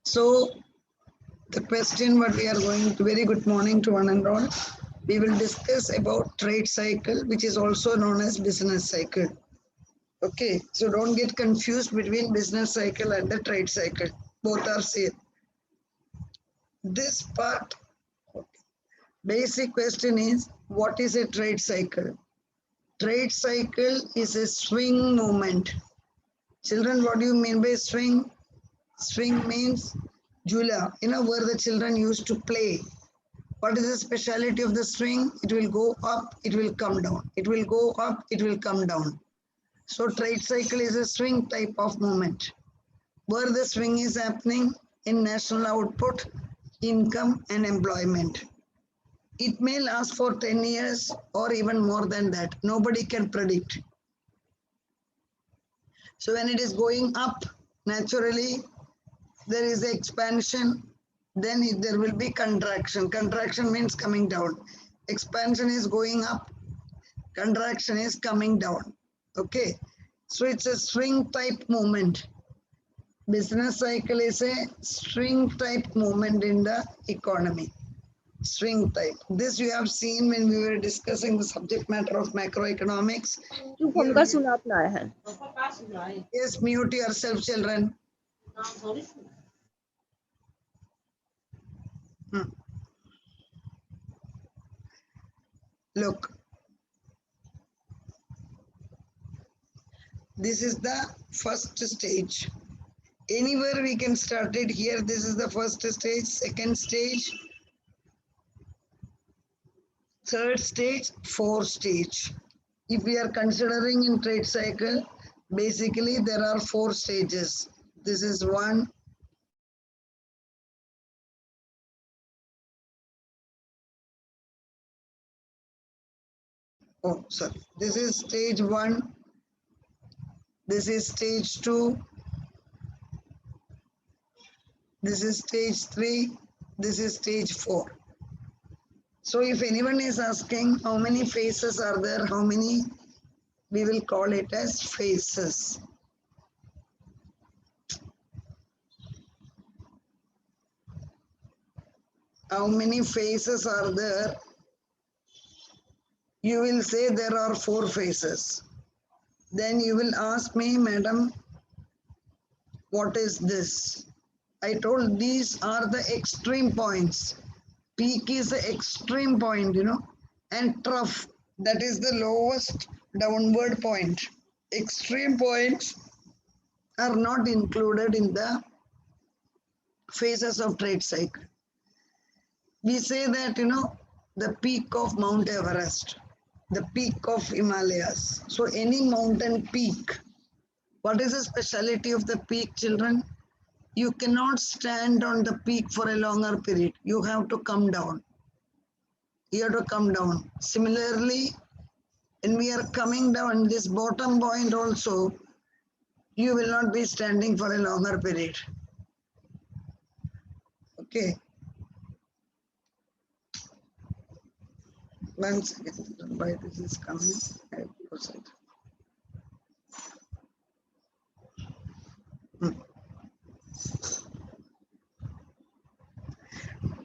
So the question what we are going to, very good morning to one and all. We will discuss about trade cycle, which is also known as business cycle. Okay, so don't get confused between business cycle and the trade cycle. Both are same. This part, okay. Basic question is, what is a trade cycle? Trade cycle is a swing movement. Children, what do you mean by swing? Swing means Jula, where the children used to play. What is the speciality of the swing? It will go up, it will come down. It will go up, it will come down. So trade cycle is a swing type of movement. Where the swing is happening in national output, income and employment. It may last for 10 years or even more than that. Nobody can predict. So when it is going up, naturally, there is expansion, then there will be contraction. Contraction means coming down. Expansion is going up, contraction is coming down. Okay, so it's a swing type movement. Business cycle is a swing type movement in the economy. Swing type. This you have seen when we were discussing the subject matter of macroeconomics. Yes, mute yourself, children. Look, this is the first stage. Anywhere we can start it here. This is the first stage, second stage, third stage, fourth stage. If we are considering in trade cycle, basically there are 4 stages. This is 1, oh sorry, this is stage 1, this is stage 2, this is stage 3, this is stage 4. So if anyone is asking how many phases are there, how many, we will call it as phases. How many phases are there? You will say there are 4 phases. Then you will ask me, madam, what is this? I told these are the extreme points. Peak is the extreme point, and trough, that is the lowest downward point. Extreme points are not included in the phases of trade cycle. We say that, the peak of Mount Everest, the peak of Himalayas. So any mountain peak, what is the speciality of the peak, children? You cannot stand on the peak for a longer period. You have to come down. You have to come down. Similarly, when we are coming down, this bottom point also, you will not be standing for a longer period. Okay. One second, why this is coming? I close it.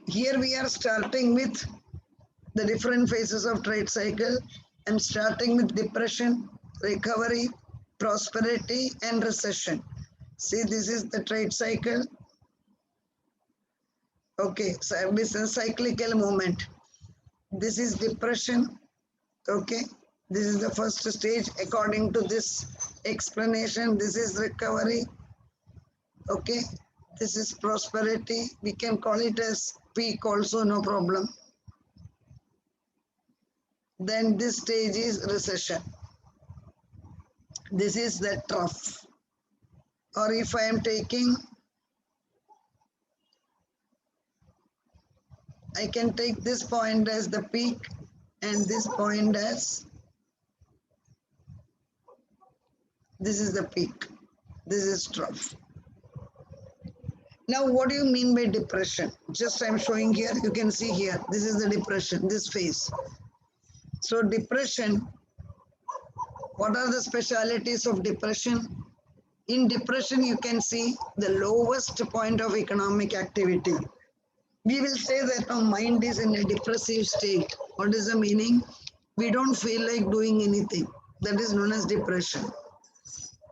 Here we are starting with the different phases of trade cycle. I'm starting with depression, recovery, prosperity, and recession. See, this is the trade cycle. Okay, so business cyclical movement. This is depression. Okay, this is the first stage according to this explanation. This is recovery. Okay, this is prosperity. We can call it as peak also, no problem. Then this stage is recession. This is the trough. Or if I am taking, I can take this point as the peak and this point as, this is the peak. This is trough. Now, what do you mean by depression? Just I'm showing here, you can see here, this is the depression, this phase. So depression, what are the specialities of depression? In depression, you can see the lowest point of economic activity. We will say that our mind is in a depressive state. What is the meaning? We don't feel like doing anything. That is known as depression.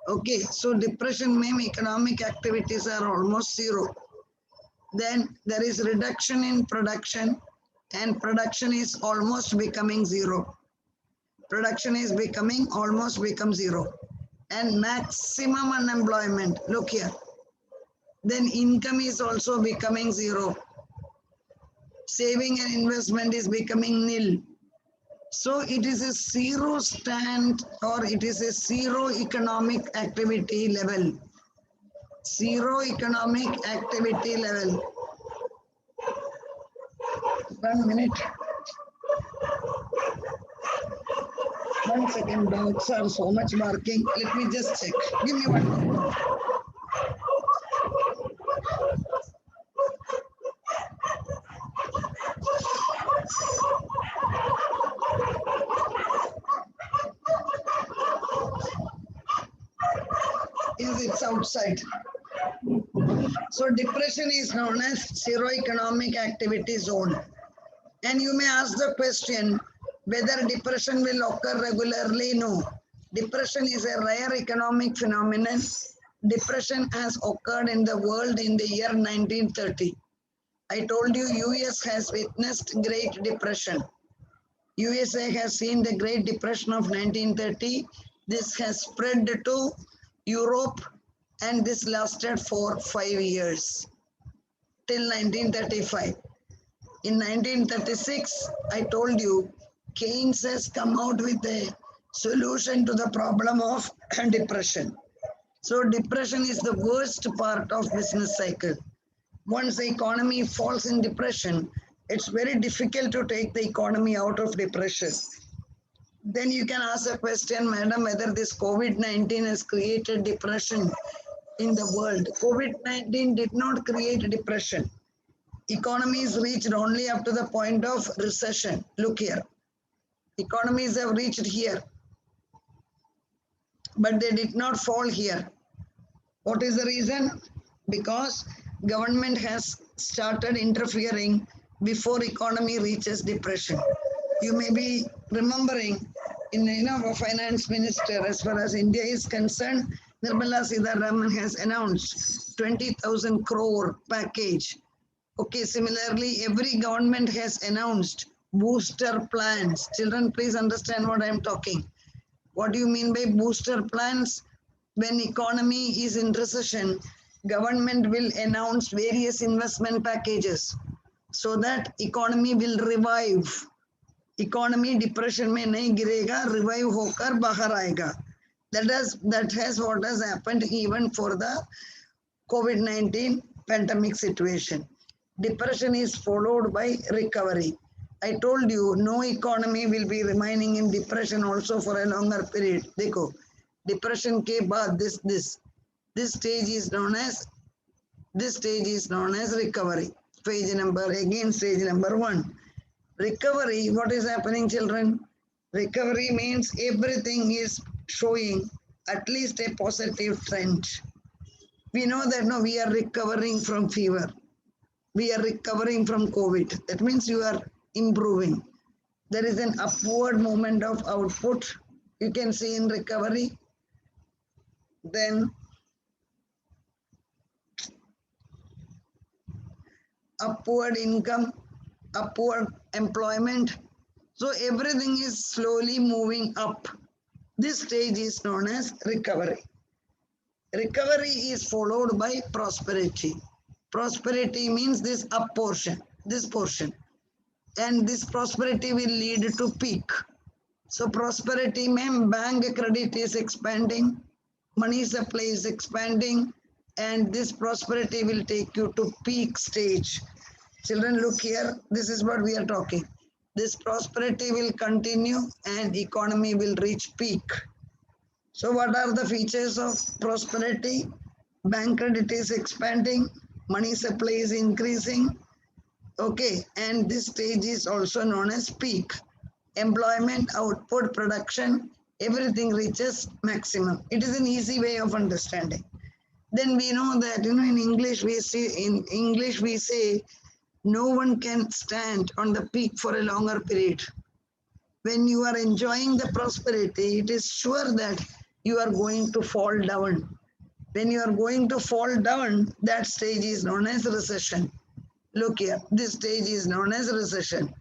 Okay, so depression means economic activities are almost zero. Then there is reduction in production, and production is almost becoming zero. Production is becoming almost become zero. And maximum unemployment, look here. Then income is also becoming zero. Saving and investment is becoming nil. So it is a zero stand, or it is a zero economic activity level. Zero economic activity level. 1 minute. 1 second, dogs are so much barking. Let me just check. Give me 1 minute. Yes, it's outside. So depression is known as zero economic activity zone. And you may ask the question whether depression will occur regularly. No. Depression is a rare economic phenomenon. Depression has occurred in the world in the year 1930. I told you US has witnessed Great Depression. USA has seen the Great Depression of 1930. This has spread to Europe, and this lasted for 5 years till 1935. In 1936, I told you, Keynes has come out with a solution to the problem of depression. So depression is the worst part of business cycle. Once the economy falls in depression, it's very difficult to take the economy out of depression. Then you can ask a question, madam, whether this COVID-19 has created depression in the world. COVID-19 did not create depression. Economies reached only up to the point of recession. Look here. Economies have reached here, but they did not fall here. What is the reason? Because government has started interfering before economy reaches depression. You may be remembering in our finance minister, as far as India is concerned, Nirmala Sitharaman has announced 20,000 crore package. Okay, similarly, every government has announced booster plans. Children, please understand what I am talking. What do you mean by booster plans? When economy is in recession, government will announce various investment packages so that economy will revive. Economy depression में नहीं गिरेगा, revive होकर बाहर आएगा. That has what has happened even for the COVID-19 pandemic situation. Depression is followed by recovery. I told you no economy will be remaining in depression also for a longer period. देखो, depression के बाद this stage is known as recovery. Stage number 1. Recovery, what is happening, children? Recovery means everything is showing at least a positive trend. We know that no, we are recovering from fever. We are recovering from COVID. That means you are improving. There is an upward movement of output. You can see in recovery. Then upward income, upward employment. So everything is slowly moving up. This stage is known as recovery. Recovery is followed by prosperity. Prosperity means this up portion, this portion. And this prosperity will lead to peak. So prosperity means bank credit is expanding, money supply is expanding, and this prosperity will take you to peak stage. Children, look here, this is what we are talking. This prosperity will continue and economy will reach peak. So what are the features of prosperity? Bank credit is expanding, money supply is increasing. Okay, and this stage is also known as peak. Employment, output, production, everything reaches maximum. It is an easy way of understanding. Then we know that, in English we say no one can stand on the peak for a longer period. When you are enjoying the prosperity, it is sure that you are going to fall down. When you are going to fall down, that stage is known as recession. Look here, this stage is known as recession.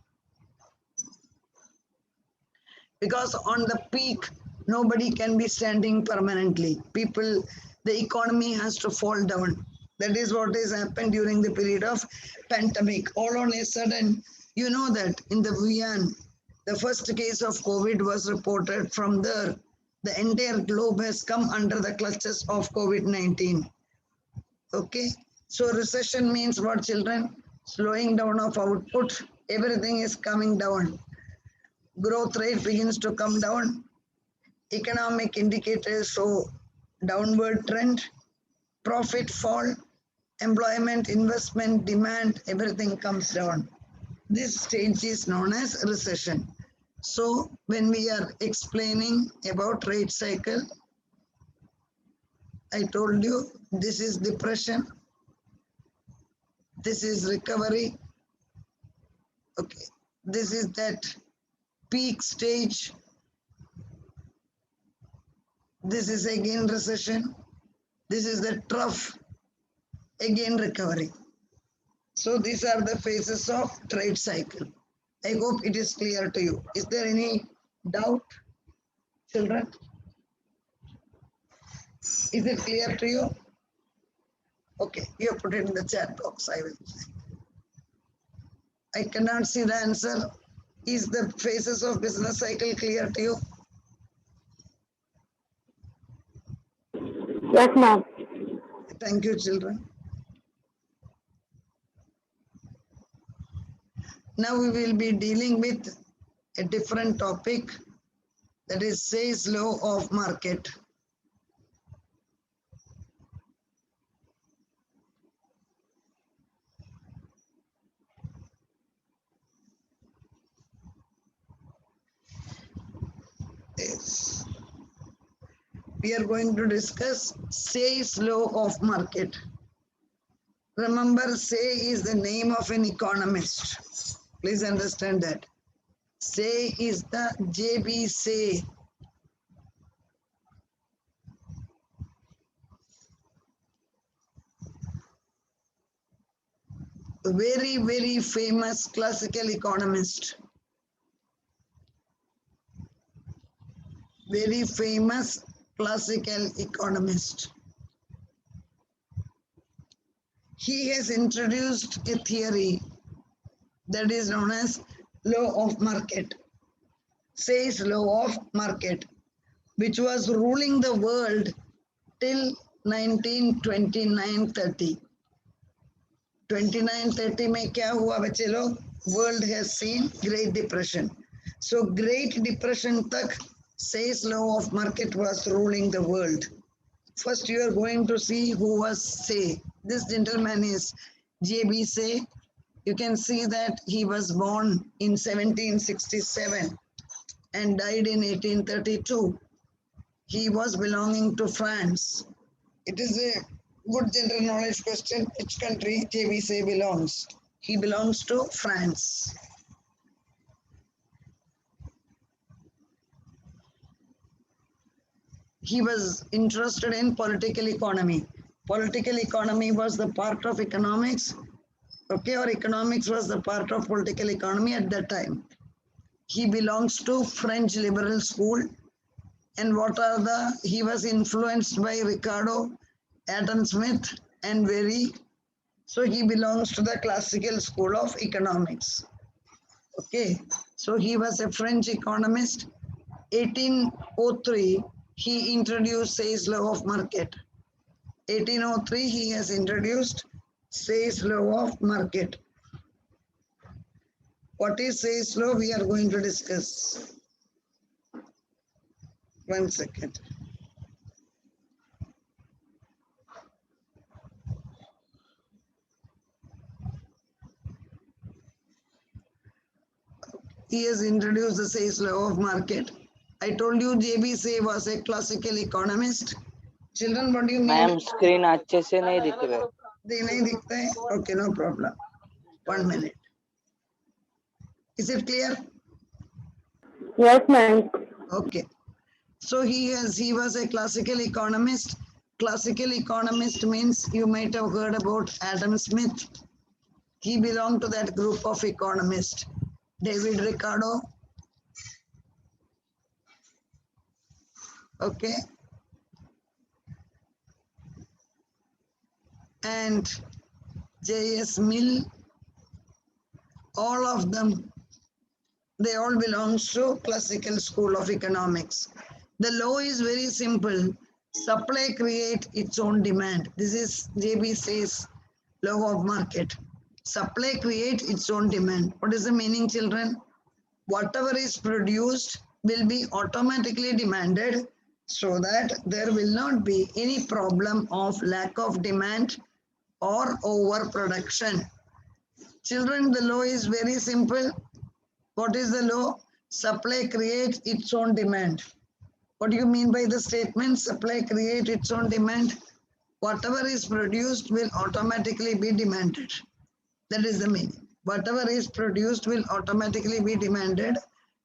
Because on the peak, nobody can be standing permanently. The economy has to fall down. That is what has happened during the period of pandemic. All on a sudden, you know that in the Wuhan, the first case of COVID was reported from there. The entire globe has come under the clutches of COVID-19. Okay, so recession means what, children? Slowing down of output, everything is coming down. Growth rate begins to come down. Economic indicators show downward trend. Profit fall. Employment, investment, demand, everything comes down. This stage is known as recession. So when we are explaining about rate cycle, I told you this is depression, this is recovery. Okay, this is that peak stage. This is again recession. This is the trough, again recovery. So these are the phases of trade cycle. I hope it is clear to you. Is there any doubt, children? Is it clear to you? Okay, you put it in the chat box. I cannot see the answer. Is the phases of business cycle clear to you? Yes, ma'am. Thank you, children. Now we will be dealing with a different topic, that is Say's law of market. Yes. We are going to discuss Say's law of market. Remember, Say is the name of an economist. Please understand that. Say is the J.B. Say. A very, very famous classical economist. Very famous classical economist. He has introduced a theory that is known as law of market. Say's law of market, which was ruling the world till 1929-30. 29-30 में क्या हुआ बच्चे लोग? World has seen Great Depression. So Great Depression तक Say's law of market was ruling the world. First you are going to see who was Say. This gentleman is J.B. Say. You can see that he was born in 1767 and died in 1832. He was belonging to France. It is a good general knowledge question. Which country J.B. Say belongs? He belongs to France. He was interested in political economy. Political economy was the part of economics, okay, or economics was the part of political economy at that time. He belongs to French liberal school, and he was influenced by Ricardo, Adam Smith, and Very. So he belongs to the classical school of economics. Okay, so he was a French economist. 1803, he introduced Say's law of market. 1803, he has introduced Say's law of market. What is Say's law? We are going to discuss. 1 second. He has introduced the Say's law of market. I told you J.B. Say was a classical economist. Children, what do you mean? Ma'am screen अच्छे से नहीं दिख रहे. नहीं दिखता है? Okay, no problem. 1 minute. Is it clear? Yes, ma'am. Okay. So he was a classical economist. Classical economist means you might have heard about Adam Smith. He belonged to that group of economists. David Ricardo. Okay. And J.S. Mill. All of them, they all belong to classical school of economics. The law is very simple. Supply create its own demand. This is JB says law of market. Supply create its own demand. What is the meaning, children? Whatever is produced will be automatically demanded so that there will not be any problem of lack of demand or overproduction. Children, the law is very simple. What is the law? Supply creates its own demand. What do you mean by the statement? Supply creates its own demand. Whatever is produced will automatically be demanded. That is the meaning. Whatever is produced will automatically be demanded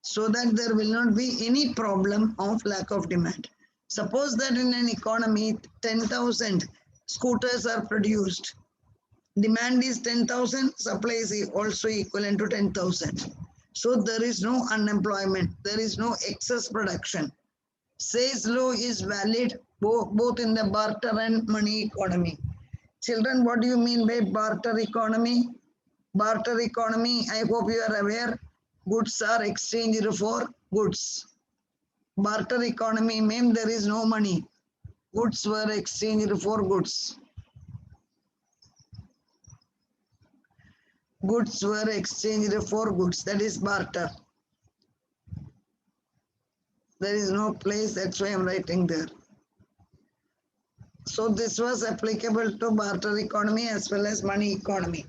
so that there will not be any problem of lack of demand. Suppose that in an economy, 10,000 scooters are produced. Demand is 10,000, supply is also equivalent to 10,000. So there is no unemployment, there is no excess production. Say's law is valid both in the barter and money economy. Children, what do you mean by barter economy? Barter economy, I hope you are aware, goods are exchanged for goods. Barter economy means there is no money. Goods were exchanged for goods. Goods were exchanged for goods. That is barter. There is no place, that's why I'm writing there. So this was applicable to barter economy as well as money economy.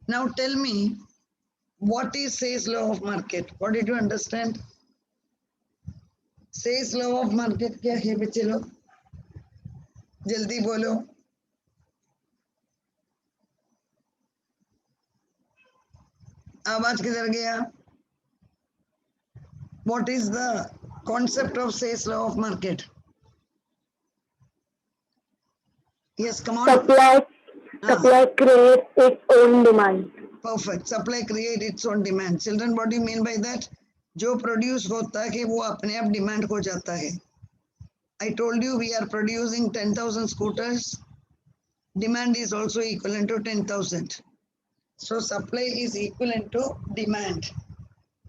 Now tell me, what is Say's law of market? What did you understand? Say's law of market क्या है बच्चे लोग? जल्दी बोलो. आवाज किधर गया? What is the concept of Say's law of market? Yes, come on. Supply creates its own demand. Perfect. Supply create its own demand. Children, what do you mean by that? जो produce होता है वो अपने आप demand हो जाता है. I told you we are producing 10,000 scooters. Demand is also equivalent to 10,000. So supply is equivalent to demand.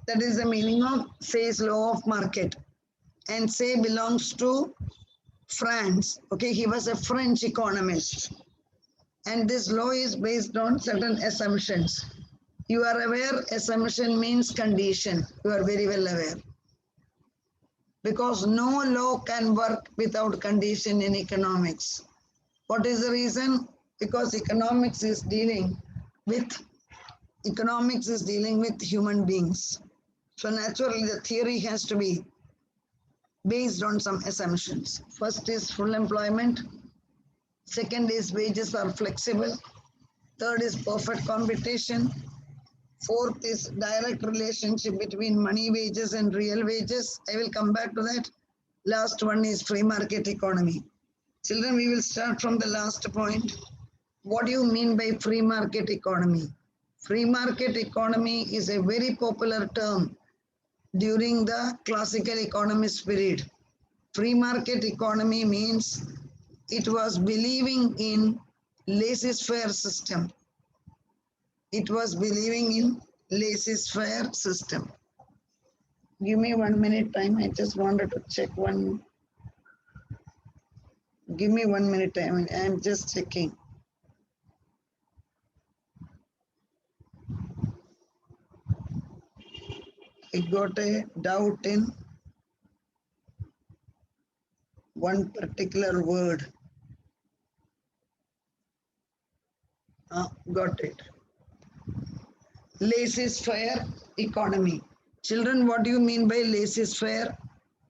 That is the meaning of Say's law of market. And Say belongs to France. Okay, he was a French economist. And this law is based on certain assumptions. You are aware, assumption means condition. You are very well aware. Because no law can work without condition in economics. What is the reason? Because economics is dealing with human beings. So naturally the theory has to be based on some assumptions. First is full employment. Second is wages are flexible. Third is perfect competition. Fourth is direct relationship between money wages and real wages. I will come back to that. Last one is free market economy. Children, we will start from the last point. What do you mean by free market economy? Free market economy is a very popular term during the classical economist period. Free market economy means it was believing in laissez-faire system. It was believing in laissez-faire system. Give me 1 minute time. I just wanted to check one. Give me 1 minute time. I'm just checking. I got a doubt in one particular word. Got it. Laissez-faire economy. Children, what do you mean by laissez-faire?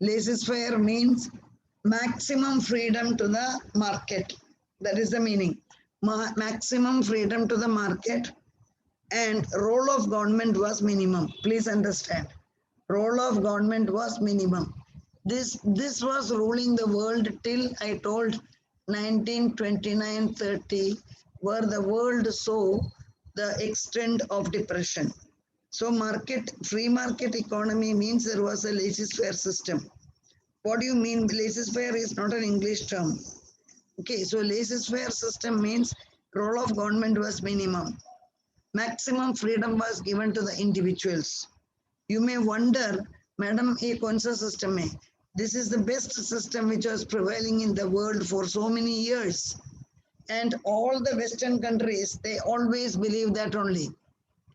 Laissez-faire means maximum freedom to the market. That is the meaning. Maximum freedom to the market, and role of government was minimum. Please understand. Role of government was minimum. This was ruling the world till I told 1929-30, where the world saw the extent of depression. So free market economy means there was a laissez-faire system. What do you mean? Laissez-faire is not an English term. Okay, so laissez-faire system means role of government was minimum. Maximum freedom was given to the individuals. You may wonder, Madam, ये कौन सा system है? This is the best system which was prevailing in the world for so many years. And all the Western countries, they always believe that only.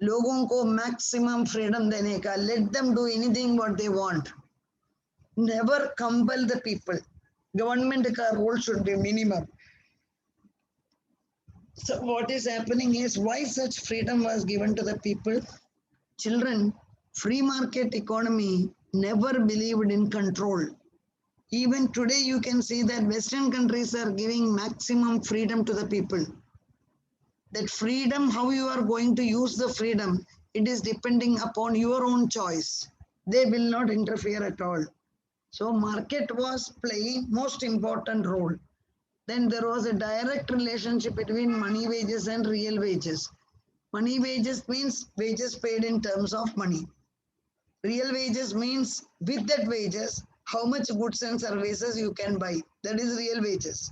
लोगों को maximum freedom देने का, let them do anything what they want. Never compel the people. Government ka role should be minimum. So what is happening is, why such freedom was given to the people? Children, free market economy never believed in control. Even today you can see that Western countries are giving maximum freedom to the people. That freedom, how you are going to use the freedom, it is depending upon your own choice. They will not interfere at all. So market was playing most important role. Then there was a direct relationship between money wages and real wages. Money wages means wages paid in terms of money. Real wages means with that wages, how much goods and services you can buy. That is real wages.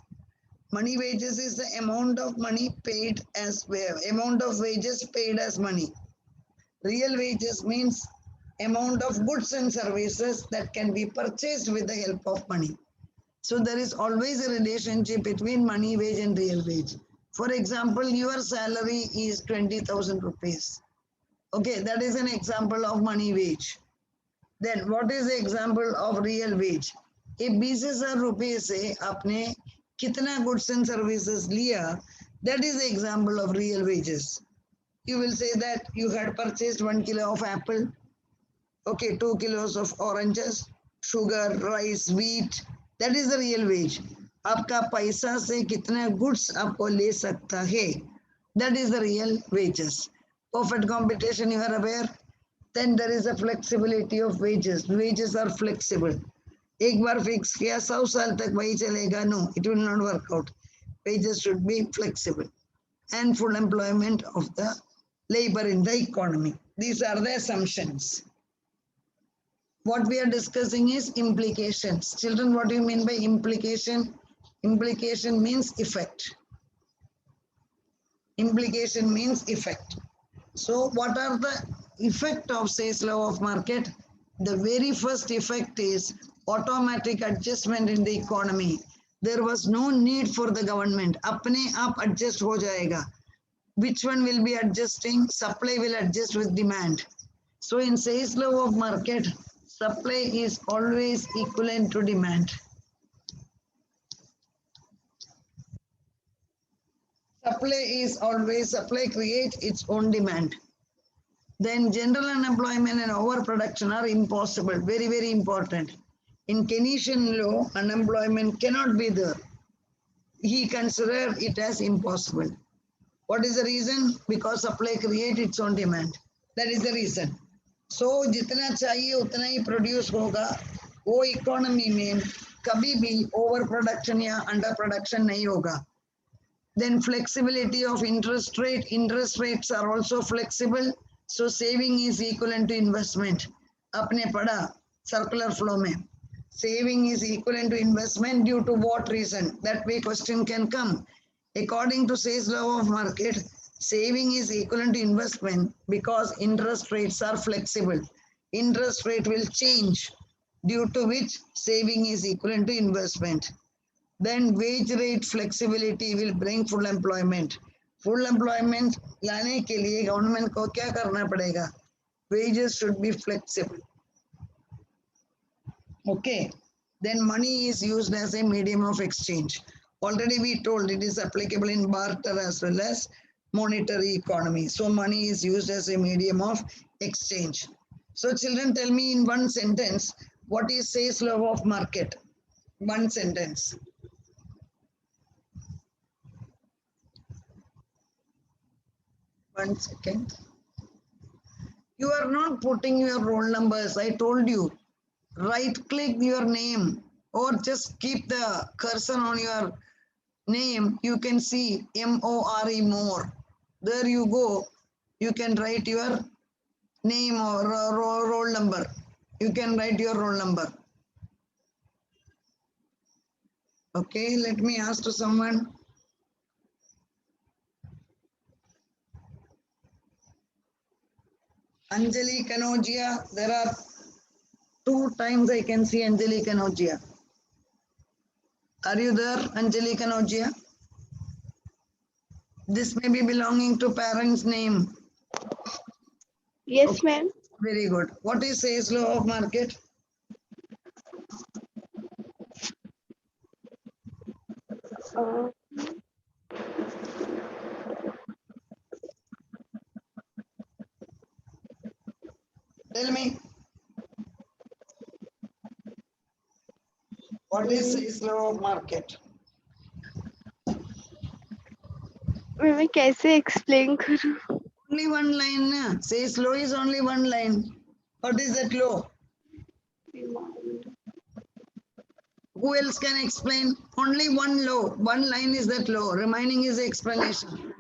Money wages is the amount of money paid as amount of wages paid as money. Real wages means amount of goods and services that can be purchased with the help of money. So there is always a relationship between money wage and real wage. For example, your salary is 20,000 rupees. Okay, that is an example of money wage. Then what is the example of real wage? If 20,000 rupees से आपने कितना goods and services लिया, that is the example of real wages. You will say that you had purchased 1 kilo of apple, okay, 2 kilos of oranges, sugar, rice, wheat, that is the real wage. आपका पैसा से कितना goods आपको ले सकता है, that is the real wages. Perfect competition, you are aware. Then there is a flexibility of wages. Wages are flexible. एक बार fix किया 100 साल तक वही चलेगा, no, it will not work out. Wages should be flexible. And full employment of the labor in the economy. These are the assumptions. What we are discussing is implications. Children, what do you mean by implication? Implication means effect. Implication means effect. So what are the effect of Say's law of market? The very first effect is automatic adjustment in the economy. There was no need for the government. अपने आप adjust हो जाएगा. Which one will be adjusting? Supply will adjust with demand. So in Say's law of market, supply is always equivalent to demand. Supply creates its own demand. Then general unemployment and overproduction are impossible, very, very important. In Keynesian law, unemployment cannot be there. He considered it as impossible. What is the reason? Because supply creates its own demand. That is the reason. So, जितना चाहिए उतना ही produce होगा. वो economy में कभी भी overproduction या underproduction नहीं होगा. Then flexibility of interest rate. Interest rates are also flexible. So saving is equivalent to investment. आपने पढ़ा circular flow में. Saving is equivalent to investment due to what reason? That way question can come. According to Say's law of market, saving is equivalent to investment because interest rates are flexible. Interest rate will change, due to which saving is equivalent to investment. Then wage rate flexibility will bring full employment. Full employment लाने के लिए government को क्या करना पड़ेगा? Wages should be flexible. Okay. Then money is used as a medium of exchange. Already we told it is applicable in barter as well as monetary economy. So money is used as a medium of exchange. So children, tell me in one sentence, what is Say's law of market? One sentence. One second. You are not putting your roll numbers. I told you. Right click your name or just keep the cursor on your name. You can see MORE more. There you go. You can write your name or roll number. You can write your roll number. Okay, let me ask to someone. Anjali Kanogia. There are 2 times I can see Anjali Kanogia. Are you there, Anjali Kanogia? This may be belonging to parents' name. Yes, Okay. ma'am. Very good. What is Say's law of market? Uh, Tell me. What is Say's law of market? मैं कैसे explain करूँ? Only one line. Na? Say's law is only one line. What is that law? Who else can explain? Only one law. One line is that law. Remaining is the explanation.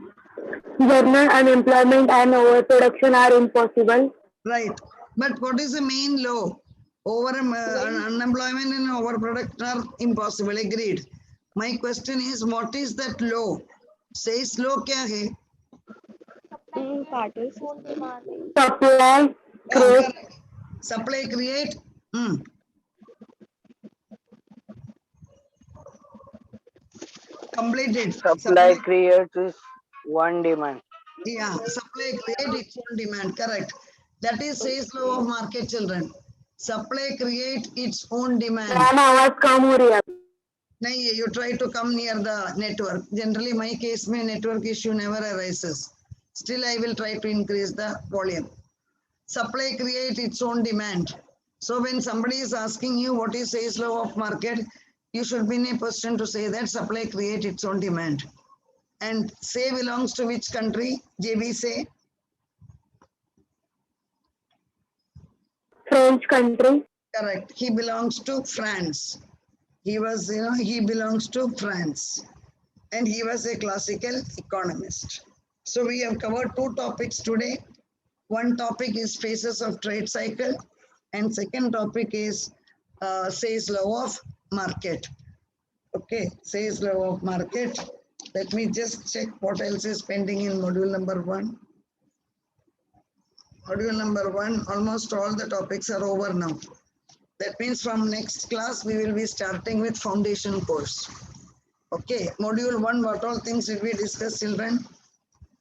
General unemployment and overproduction are impossible. Right. But what is the main law? Unemployment and overproduction are impossible. Agreed. My question is, what is that law? Say's law क्या है? Supply, create, Correct. Supply create. Completed. Supply creates one demand. Yeah, supply create its own demand. Correct. That is Say's law of market, children. Supply create its own demand. Ma'am आवाज कम हो रही है. नहीं, you try to come near the network. Generally, my case में network issue never arises. Still, I will try to increase the volume. Supply create its own demand. So when somebody is asking you what is Say's law of market, you should be in a position to say that supply create its own demand. And Say belongs to which country? JB Say. French country. Correct. He belongs to France. He was, he belongs to France. And he was a classical economist. So we have covered 2 topics today. One topic is phases of trade cycle. And second topic is Say's law of market. Okay, Say's law of market. Let me just check what else is pending in module number 1. Module number 1, almost all the topics are over now. That means from next class, we will be starting with foundation course. Okay, module 1, what all things did we discuss, children?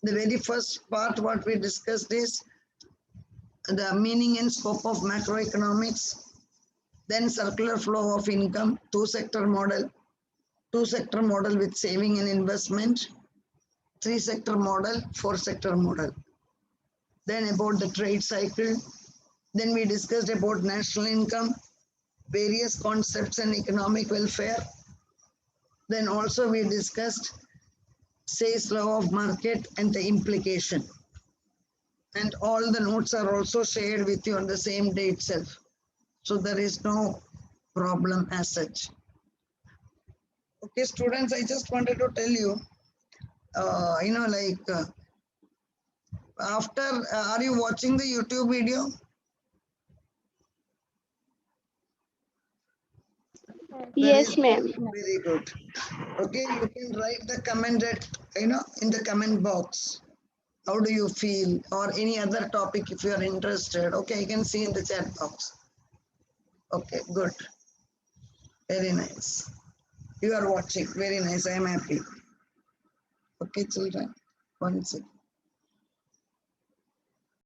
The very first part what we discussed is the meaning and scope of macroeconomics, then circular flow of income, 2-sector model, 2-sector model with saving and investment, 3-sector model, 4-sector model. Then about the trade cycle. Then we discussed about national income, various concepts and economic welfare. Then also we discussed Say's law of market and the implication. And all the notes are also shared with you on the same day itself. So there is no problem as such. Okay, students, I just wanted to tell you, after, are you watching the YouTube video? Yes, ma'am. Very good. Okay, you can write the comment that, in the comment box. How do you feel? Or any other topic if you are interested. Okay, you can see in the chat box. Okay, good. Very nice. You are watching. Very nice. I am happy. Okay, children. 1 second.